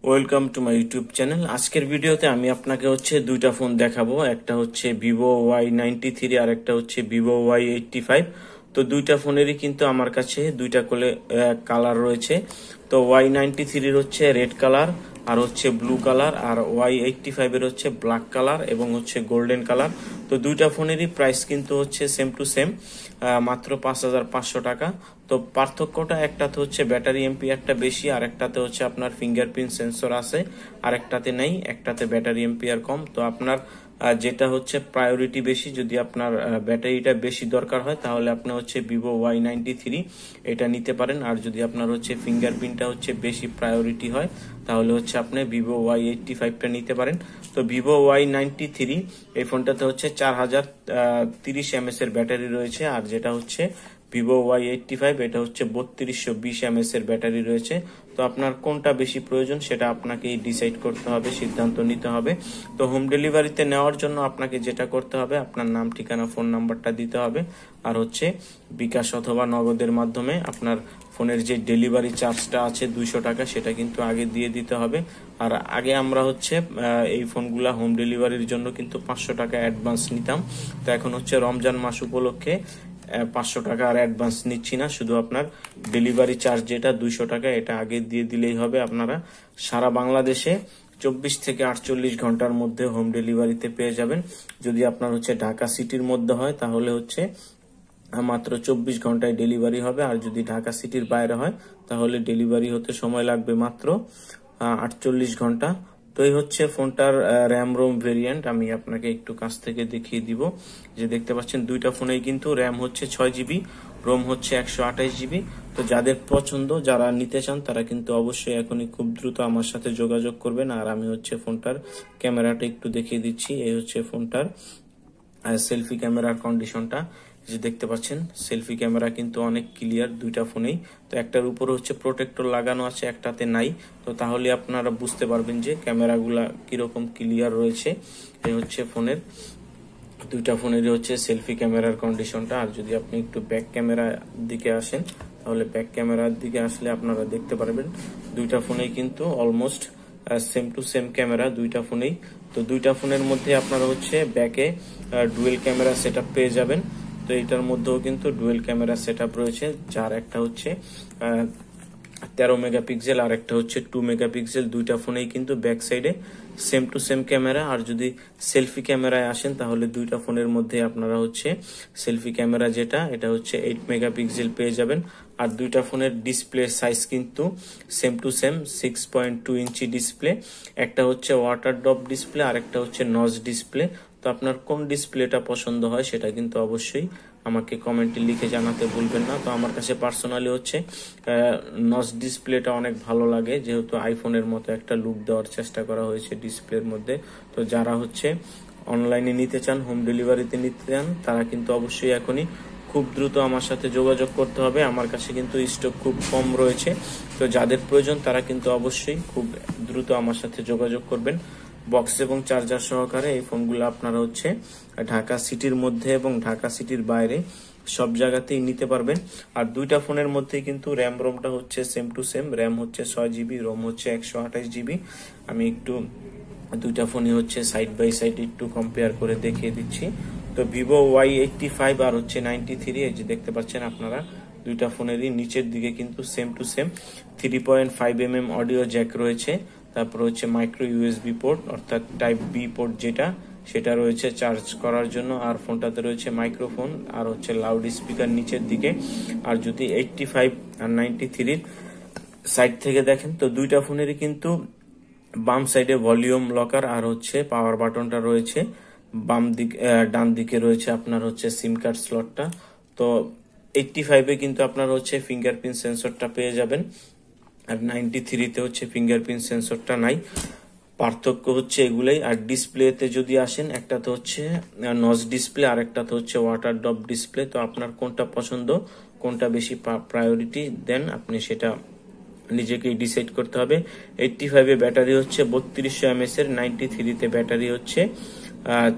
Welcome to my YouTube channel. আজকের ভিডিওতে আমি আপনাকে দুইটা ফোন দেখাবো। একটা ভিভো Y93 আর একটা ভিভো Y85। তো দুইটা ফোনেরই কিন্তু আমার কাছে দুইটা করে কালার রয়েছে। তো Y93 এর রেড কালার আর ব্লু কালার, আর Y85 এর ব্ল্যাক কালার এবং গোল্ডেন কালার। তো দুইটা ফোনেরই প্রাইস কিন্তু সেম টু সেম, মাত্র 5500 টাকা। তো পার্থক্যটা একটাতে ব্যাটারি এম্পিয়ারটা বেশি, আর একটাতে আপনার ফিঙ্গারপ্রিন্ট সেন্সর আছে, আর একটাতে নেই, একটাতে ব্যাটারি এম্পিয়ার কম। তো আপনার যেটা প্রায়োরিটি বেশি, যদি আপনার ব্যাটারিটা বেশি দরকার হয় তাহলে আপনি ভিভো Y93 এটা নিতে পারেন। আর যদি আপনার ফিঙ্গারপ্রিন্টটা বেশি প্রায়োরিটি হয় তাহলে আপনি ভিভো Y85টা নিতে পারেন। তো ভিভো Y93 এই ফোনটাতে 4030 mAh এর ব্যাটারি রয়েছে, আর যেটা ভিভো Y85 এটা 3220 mAh এর ব্যাটারি রয়েছে। তো আপনার কোনটা বেশি প্রয়োজন সেটা আপনাকেই ডিসাইড করতে হবে, সিদ্ধান্ত নিতে হবে। তো হোম ডেলিভারিতে নেওয়ার জন্য আপনাকে যেটা করতে হবে, আপনার নাম, ঠিকানা, ফোন নাম্বারটা দিতে হবে, আর বিকাশ অথবা নগদের মাধ্যমে আপনার ফোনের যে ডেলিভারি চার্জটা আছে 200 টাকা, সেটা কিন্তু আগে দিয়ে দিতে হবে। আর আগে আমরা এই ফোনগুলা হোম ডেলিভারির জন্য কিন্তু 500 টাকা অ্যাডভান্স নিতাম। তো এখন রমজান মাস উপলক্ষে 500 টাকা আর অ্যাডভান্স নিচ্ছি না, শুধু আপনার ডেলিভারি চার্জ যেটা 200 টাকা এটা আগে দিয়ে দিলেই হবে। আপনারা সারা বাংলাদেশে 24 থেকে 48 ঘন্টার মধ্যে হোম ডেলিভারিতে পেয়ে যাবেন। যদি আপনার ঢাকা সিটির মধ্যে হয় তাহলে মাত্র 24 ঘন্টায় ডেলিভারি হবে, আর যদি ঢাকা সিটির বাইরে হয় তাহলে ডেলিভারি হতে সময় লাগবে মাত্র 48 ঘন্টা। তো এই ফোনটার র্যাম রোম ভেরিয়েন্ট। আমি আপনাকে একটু কাছ থেকে দেখিয়ে দিব। যে দেখতে পাচ্ছেন দুইটা ফোনেই কিন্তু র্যাম 6GB, রোম 128GB। তো যাদের পছন্দ, যারা নিতে চান, তারা কিন্তু অবশ্যই এখনই খুব দ্রুত আমার সাথে যোগাযোগ করবেন। আর আমি ফোনটার ক্যামেরাটা একটু দেখিয়ে দিচ্ছি। এই ফোনটার সেলফি ক্যামেরার কন্ডিশনটা, যে দেখতে পাচ্ছেন সেলফি ক্যামেরা কিন্তু অনেক ক্লিয়ার দুইটা ফোনেই। তো একটার উপরে প্রোটেক্টর লাগানো আছে, একটাতে নাই। তো তাহলে আপনারা বুঝতে পারবেন যে ক্যামেরাগুলা কিরকম ক্লিয়ার রয়েছে। এই ফোনের দুইটা ফোনেরই সেলফি ক্যামেরার কন্ডিশনটা। আর যদি আপনি একটু ব্যাক ক্যামেরার দিকে আসেন তাহলে ব্যাক ক্যামেরার দিকে আসলে আপনারা দেখতে পারবেন দুইটা ফোনেই কিন্তু almost same to same camera দুইটা ফোনেই। তো দুইটা ফোনের মধ্যে আপনারা ব্যাকে ডুয়েল ক্যামেরা সেটআপ পেয়ে যাবেন। তো এটার মধ্যেও কিন্তু ডুয়েল ক্যামেরা সেটআপ রয়েছে, যার একটা 13 মেগাপিক্সেল আর একটা 2 মেগাপিক্সেল। দুইটা ফোনেই কিন্তু ব্যাক সাইডে সেম টু সেম ক্যামেরা। আর যদি সেলফি ক্যামেরায় আসেন তাহলে দুইটা ফোনের মধ্যে আপনারা সেলফি ক্যামেরা যেটা, এটা 8 মেগাপিক্সেল পেয়ে যাবেন। আর দুইটা ফোনের ডিসপ্লে সাইজ কিন্তু same to same 6.2 inch display. একটা ওয়াটার ড্রপ ডিসপ্লে আর একটা নচ ডিসপ্লে। তো আপনার কোন ডিসপ্লেটা পছন্দ হয় সেটা কিন্তু অবশ্যই আমাকে কমেন্টে লিখে জানাতে ভুলবেন না। তো আমার কাছে পার্সোনালি নচ ডিসপ্লেটা অনেক ভালো লাগে, যেহেতু আইফোনের মতো একটা লুক দেওয়ার চেষ্টা করা হয়েছে ডিসপ্লের মধ্যে। তো যারা অনলাইনে নিতে চান, হোম ডেলিভারিতে নিতে চান, তারা কিন্তু অবশ্যই এখনই খুব দ্রুত আমার সাথে যোগাযোগ করতে হবে। আমার কাছে কিন্তু স্টক খুব কম রয়েছে। তো যাদের প্রয়োজন তারা কিন্তু অবশ্যই খুব দ্রুত আমার সাথে যোগাযোগ করবেন। বক্স এবং চার্জার সহকারে এই ফোনগুলো আপনারা ঢাকা সিটির মধ্যে এবং ঢাকা সিটির বাইরে সব জায়গাতেই নিতে পারবেন। আর দুইটা ফোনের মধ্যে কিন্তু র্যাম রোমটা same to same. RAM 6GB, ROM 128GB। আমি একটু দুইটা ফোনই সাইড বাই সাইড একটু কম্পেয়ার করে দেখিয়ে দিচ্ছি। তো ভিভো Y85 আর 93, এই যে দেখতে পাচ্ছেন আপনারা দুইটা ফোনেরই নিচের দিকে কিন্তু same to same 3.5mm audio Jack রয়েছে। তারপর মাইক্রো ইউএসবি পোর্ট, অর্থাৎ টাইপ বি পোর্ট যেটা, সেটা রয়েছে চার্জ করার জন্য। আর ফোনটাতে রয়েছে মাইক্রোফোন আর লাউড স্পিকার নিচের দিকে। আর যদি 85 আর 93 সাইড থেকে দেখেন তো দুইটা ফোনেরই কিন্তু বাম সাইডে ভলিউম লকার আর পাওয়ার বাটনটা রয়েছে। বাম দিক ডান দিকে রয়েছে আপনার সিম কার্ড স্লটটা। তো 85-এ কিন্তু আপনার ফিঙ্গারপ্রিন্ট সেন্সরটা পেয়ে যাবেন, আর 93-তে ফিঙ্গারপ্রিন্ট সেন্সরটা নাই। পার্থক্য এগুলাই। আর ডিসপ্লেতে যদি আসেন, একটাতে নচ ডিসপ্লে আর একটাতে ওয়াটার ড্রপ ডিসপ্লে। তো আপনার কোনটা পছন্দ, কোনটা বেশি প্রায়োরিটি দেন, আপনি সেটা নিজেকেই ডিসাইড করতে হবে। 85-এ ব্যাটারি 3200 mAh এর, 93-তে ব্যাটারি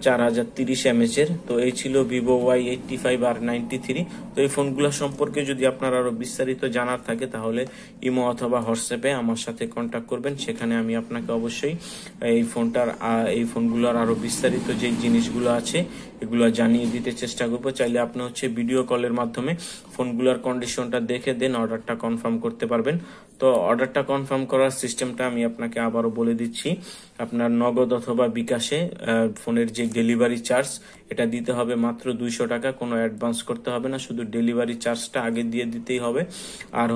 4030 mAh এর। তো এই ছিল ভিভো Y85 আর 93। তো এই ফোনগুলো সম্পর্কে যদি আপনার আরো বিস্তারিত জানার থাকে তাহলে ইমো অথবা হোয়াটসঅ্যাপে আমার সাথে কন্ট্যাক্ট করবেন, সেখানে আমি আপনাকে অবশ্যই এই ফোনগুলোর আরো বিস্তারিত যে জিনিসগুলো আছে এগুলো জানিয়ে দিতে চেষ্টা করবো। চাইলে আপনি ভিডিও কলের মাধ্যমে ফোনগুলোর কন্ডিশনটা দেখে দেন অর্ডারটা কনফার্ম করতে পারবেন। তো অর্ডারটা কনফার্ম করার সিস্টেমটা আমি আপনাকে আবারও বলে দিচ্ছি। আপনার নগদ অথবা বিকাশে ফোনের যে ডেলিভারি চার্জ এটা দিতে হবে মাত্র 200 টাকা, কোনো অ্যাডভান্স করতে হবে না, শুধু ডেলিভারি চার্জটা আগে দিয়ে দিতেই হবে। আর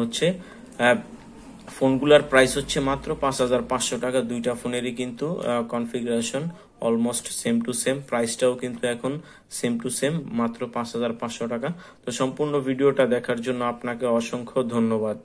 ফোনগুলোর প্রাইস মাত্র 5500 টাকা। দুইটা ফোনেরই কিন্তু configuration almost same to same, প্রাইসটাও কিন্তু এখন সেম টু সেম, মাত্র 5500 টাকা। তো সম্পূর্ণ ভিডিওটা দেখার জন্য আপনাকে অসংখ্য ধন্যবাদ।